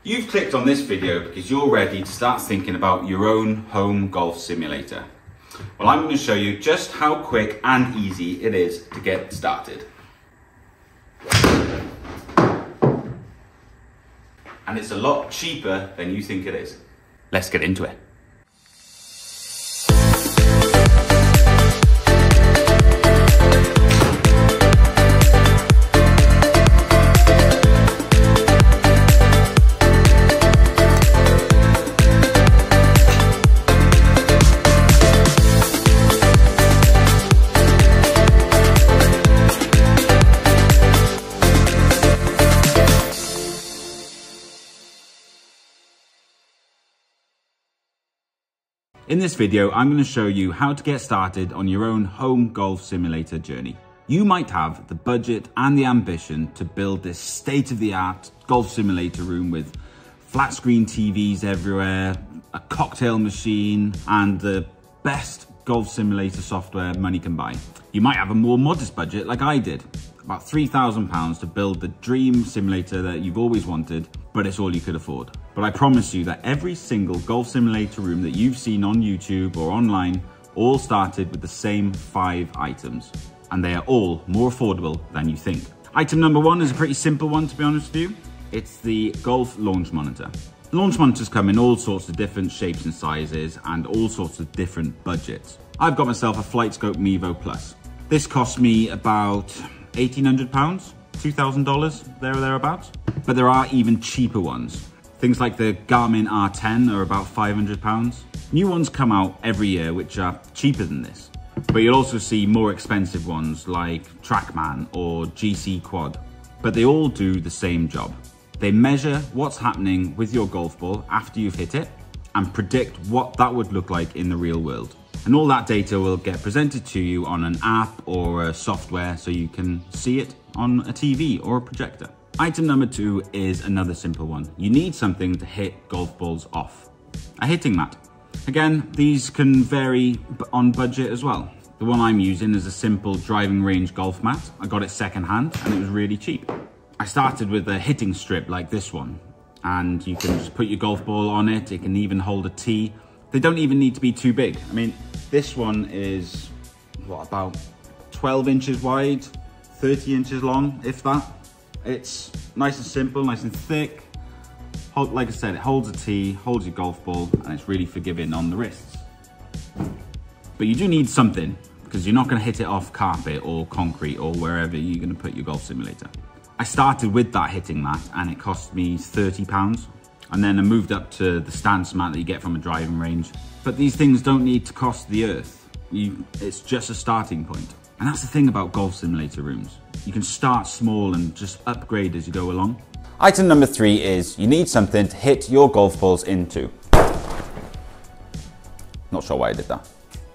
You've clicked on this video because you're ready to start thinking about your own home golf simulator. Well, I'm going to show you just how quick and easy it is to get started. And it's a lot cheaper than you think it is. Let's get into it. In this video, I'm going to show you how to get started on your own home golf simulator journey. You might have the budget and the ambition to build this state-of-the-art golf simulator room with flat screen TVs everywhere, a cocktail machine, and the best golf simulator software money can buy. You might have a more modest budget like I did, about £3,000 to build the dream simulator that you've always wanted, but it's all you could afford. But I promise you that every single golf simulator room that you've seen on YouTube or online all started with the same 5 items, and they are all more affordable than you think. Item number 1 is a pretty simple one, to be honest with you. It's the golf launch monitor. Launch monitors come in all sorts of different shapes and sizes and all sorts of different budgets. I've got myself a FlightScope Mevo Plus. This cost me about £1,800, $2,000, there or thereabouts. But there are even cheaper ones. Things like the Garmin R10 are about £500. New ones come out every year which are cheaper than this. But you'll also see more expensive ones like TrackMan or GC Quad. But they all do the same job. They measure what's happening with your golf ball after you've hit it and predict what that would look like in the real world. And all that data will get presented to you on an app or a software so you can see it on a TV or a projector. Item number 2 is another simple one. You need something to hit golf balls off. A hitting mat. Again, these can vary on budget as well. The one I'm using is a simple driving range golf mat. I got it secondhand and it was really cheap. I started with a hitting strip like this one, and you can just put your golf ball on it. It can even hold a tee. They don't even need to be too big. I mean, this one is, what, about 12 inches wide, 30 inches long, if that. It's nice and simple, nice and thick. Like I said, it holds a tee, holds your golf ball, and it's really forgiving on the wrists. But you do need something, because you're not going to hit it off carpet or concrete or wherever you're going to put your golf simulator. I started with that hitting mat, and it cost me £30. And then I moved up to the stance mat that you get from a driving range. But these things don't need to cost the earth. It's just a starting point. And that's the thing about golf simulator rooms. You can start small and just upgrade as you go along. Item number 3 is you need something to hit your golf balls into. Not sure why I did that.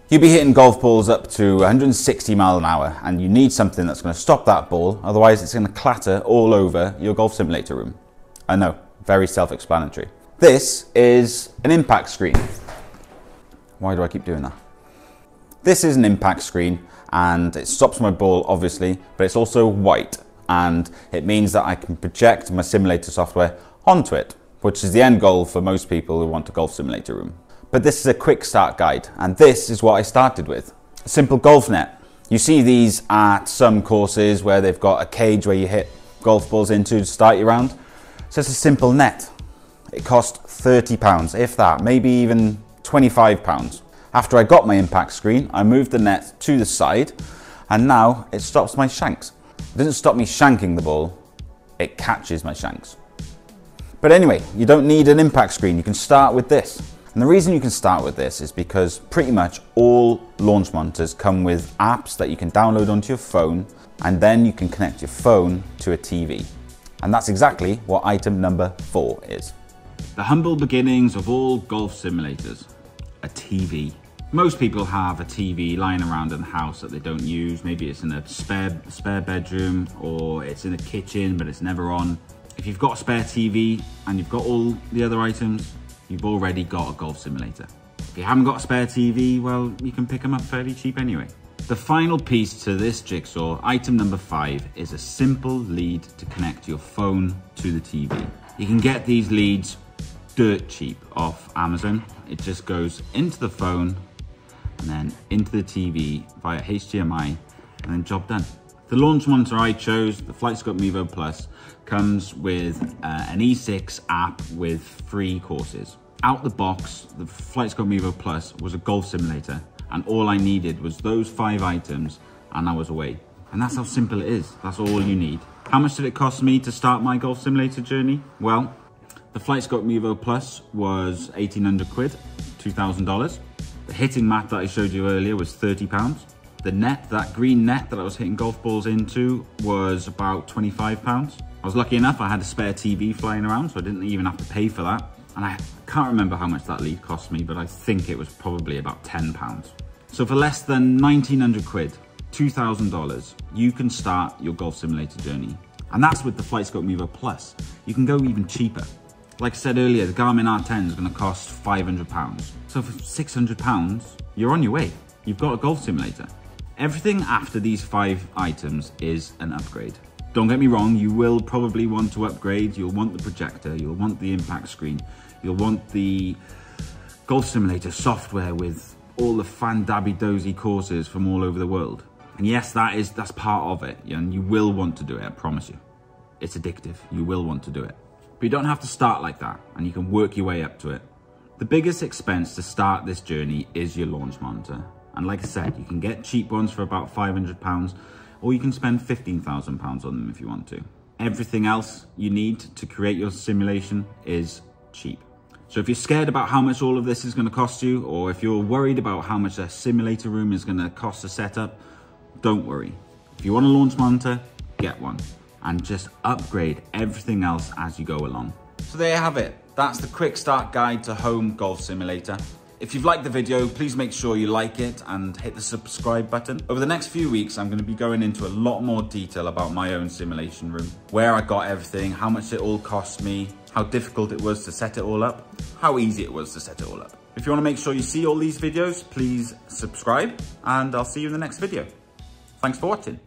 You'll be hitting golf balls up to 160 miles an hour, and you need something that's going to stop that ball, otherwise it's going to clatter all over your golf simulator room. I know, very self-explanatory. This is an impact screen. Why do I keep doing that? This is an impact screen, and it stops my ball obviously, but it's also white, and it means that I can project my simulator software onto it, which is the end goal for most people who want a golf simulator room. But this is a quick start guide, and this is what I started with. A simple golf net. You see these at some courses where they've got a cage where you hit golf balls into to start your round. So it's a simple net. It cost £30, if that, maybe even £25. After I got my impact screen, I moved the net to the side, and now it stops my shanks. It doesn't stop me shanking the ball, it catches my shanks. But anyway, you don't need an impact screen, you can start with this. And the reason you can start with this is because pretty much all launch monitors come with apps that you can download onto your phone, and then you can connect your phone to a TV. And that's exactly what item number 4 is. The humble beginnings of all golf simulators, a TV. Most people have a TV lying around in the house that they don't use. Maybe it's in a spare bedroom, or it's in a kitchen but it's never on. If you've got a spare TV and you've got all the other items, you've already got a golf simulator. If you haven't got a spare TV, well, you can pick them up fairly cheap anyway. The final piece to this jigsaw, item number 5, is a simple lead to connect your phone to the TV. You can get these leads dirt cheap off Amazon. It just goes into the phone and then into the TV via HDMI and then job done. The launch monitor I chose, the FlightScope Mevo Plus, comes with an E6 app with free courses. Out the box, the FlightScope Mevo Plus was a golf simulator, and all I needed was those 5 items and I was away. And that's how simple it is. That's all you need. How much did it cost me to start my golf simulator journey? Well, the FlightScope Mevo Plus was 1,800 quid, $2,000. The hitting mat that I showed you earlier was £30. The net, that green net that I was hitting golf balls into, was about £25. I was lucky enough I had a spare TV flying around, so I didn't even have to pay for that. And I can't remember how much that lead cost me, but I think it was probably about £10. So for less than 1,900 quid, $2,000, you can start your golf simulator journey. And that's with the FlightScope Mevo Plus. You can go even cheaper. Like I said earlier, the Garmin R10 is going to cost £500. So for £600, you're on your way. You've got a golf simulator. Everything after these 5 items is an upgrade. Don't get me wrong, you will probably want to upgrade. You'll want the projector, you'll want the impact screen, you'll want the golf simulator software with all the fan-dabby-dozy courses from all over the world. And yes, that's part of it, and you will want to do it, I promise you. It's addictive, you will want to do it. But you don't have to start like that, and you can work your way up to it. The biggest expense to start this journey is your launch monitor. And like I said, you can get cheap ones for about £500, or you can spend £15,000 on them if you want to. Everything else you need to create your simulation is cheap. So if you're scared about how much all of this is going to cost you, or if you're worried about how much a simulator room is going to cost to set up, don't worry. If you want a launch monitor, get one, and just upgrade everything else as you go along. So there you have it. That's the quick start guide to home golf simulator. If you've liked the video, please make sure you like it and hit the subscribe button. Over the next few weeks, I'm going to be going into a lot more detail about my own simulation room, where I got everything, how much it all cost me, how difficult it was to set it all up, how easy it was to set it all up. If you want to make sure you see all these videos, please subscribe, and I'll see you in the next video. Thanks for watching.